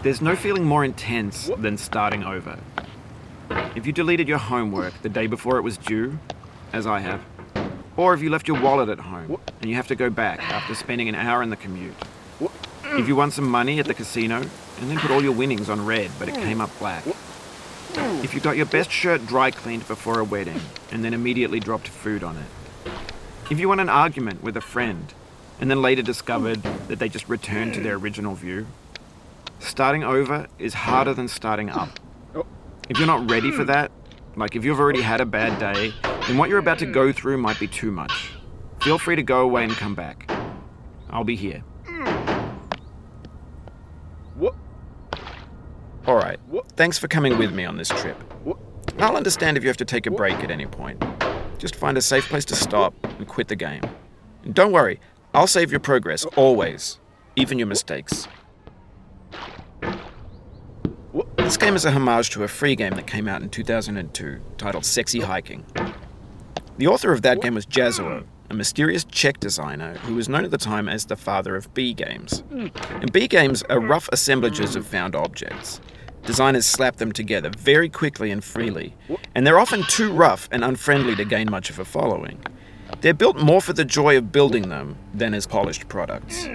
There's no feeling more intense than starting over. If you deleted your homework the day before it was due, as I have, or if you left your wallet at home and you have to go back after spending an hour in the commute. If you won some money at the casino and then put all your winnings on red but it came up black. If you got your best shirt dry cleaned before a wedding and then immediately dropped food on it. If you won an argument with a friend and then later discovered that they just returned to their original view. Starting over is harder than starting up. If you're not ready for that, like if you've already had a bad day, then what you're about to go through might be too much. Feel free to go away and come back. I'll be here. Alright, thanks for coming with me on this trip. I'll understand if you have to take a break at any point. Just find a safe place to stop and quit the game. And don't worry, I'll save your progress, always. Even your mistakes. This game is a homage to a free game that came out in 2002, titled Sexy Hiking. The author of that game was Jazzuo, a mysterious Czech designer who was known at the time as the father of B games. And B games are rough assemblages of found objects. Designers slap them together very quickly and freely, and they're often too rough and unfriendly to gain much of a following. They're built more for the joy of building them than as polished products.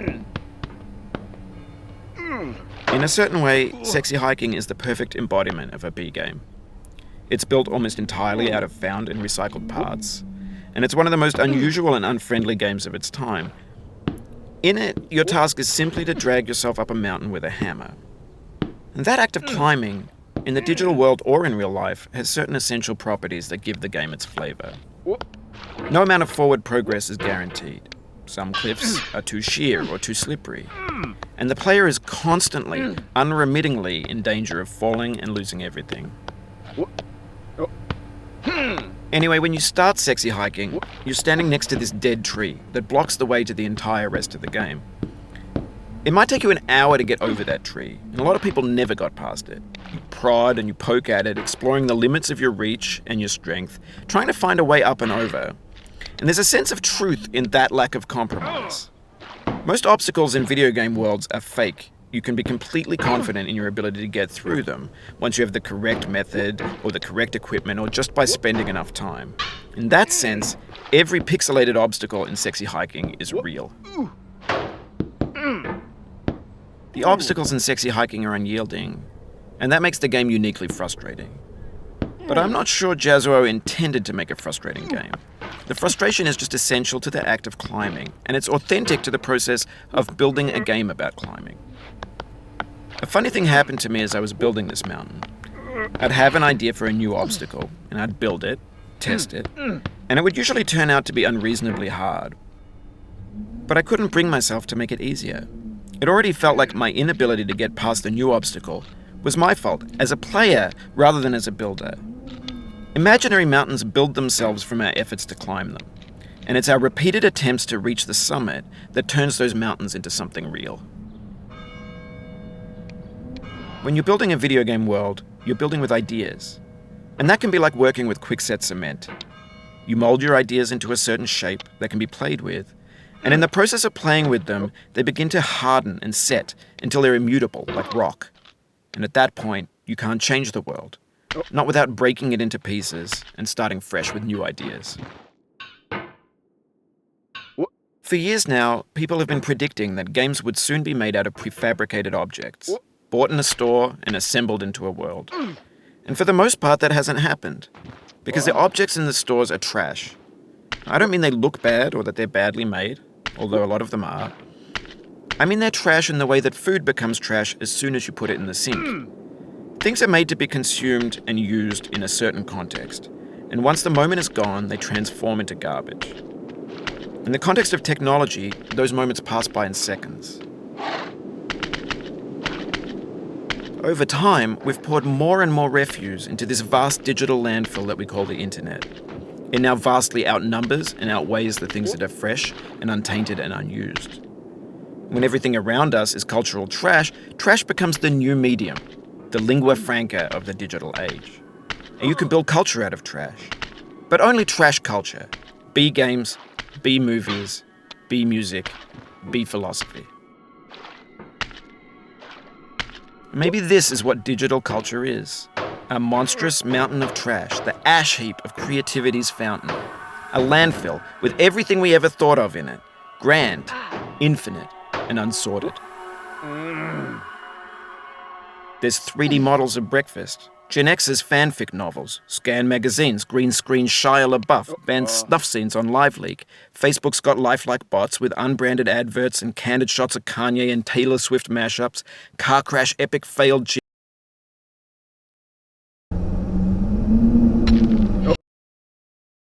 In a certain way, Sexy Hiking is the perfect embodiment of a B game. It's built almost entirely out of found and recycled parts, and it's one of the most unusual and unfriendly games of its time. In it, your task is simply to drag yourself up a mountain with a hammer. And that act of climbing, in the digital world or in real life, has certain essential properties that give the game its flavor. No amount of forward progress is guaranteed. Some cliffs are too sheer or too slippery, and the player is constantly, unremittingly in danger of falling and losing everything. Anyway, when you start Sexy Hiking, you're standing next to this dead tree that blocks the way to the entire rest of the game. It might take you an hour to get over that tree, and a lot of people never got past it. You prod and you poke at it, exploring the limits of your reach and your strength, trying to find a way up and over. And there's a sense of truth in that lack of compromise. Most obstacles in video game worlds are fake. You can be completely confident in your ability to get through them once you have the correct method or the correct equipment or just by spending enough time. In that sense, every pixelated obstacle in Sexy Hiking is real. The obstacles in Sexy Hiking are unyielding, and that makes the game uniquely frustrating. But I'm not sure Jazzuo intended to make a frustrating game. The frustration is just essential to the act of climbing, and it's authentic to the process of building a game about climbing. A funny thing happened to me as I was building this mountain. I'd have an idea for a new obstacle, and I'd build it, test it, and it would usually turn out to be unreasonably hard. But I couldn't bring myself to make it easier. It already felt like my inability to get past the new obstacle was my fault as a player rather than as a builder. Imaginary mountains build themselves from our efforts to climb them, and it's our repeated attempts to reach the summit that turns those mountains into something real. When you're building a video game world, you're building with ideas, and that can be like working with quickset cement. You mold your ideas into a certain shape that can be played with, and in the process of playing with them, they begin to harden and set until they're immutable, like rock. And at that point, you can't change the world, not without breaking it into pieces and starting fresh with new ideas. For years now, people have been predicting that games would soon be made out of prefabricated objects, bought in a store and assembled into a world. And for the most part, that hasn't happened, because the objects in the stores are trash. I don't mean they look bad or that they're badly made, although a lot of them are. I mean they're trash in the way that food becomes trash as soon as you put it in the sink. Things are made to be consumed and used in a certain context, and once the moment is gone, they transform into garbage. In the context of technology, those moments pass by in seconds. Over time, we've poured more and more refuse into this vast digital landfill that we call the internet. It now vastly outnumbers and outweighs the things that are fresh and untainted and unused. When everything around us is cultural trash, trash becomes the new medium, the lingua franca of the digital age. And you can build culture out of trash. But only trash culture. B games, B movies, B music, B philosophy. Maybe this is what digital culture is. A monstrous mountain of trash, the ash heap of creativity's fountain. A landfill with everything we ever thought of in it. Grand, infinite, and unsorted. There's 3D models of breakfast, Gen X's fanfic novels, Scan magazines, green screen Shia LaBeouf, banned snuff scenes on LiveLeak. Facebook's got lifelike bots with unbranded adverts and candid shots of Kanye and Taylor Swift mashups, car crash epic failed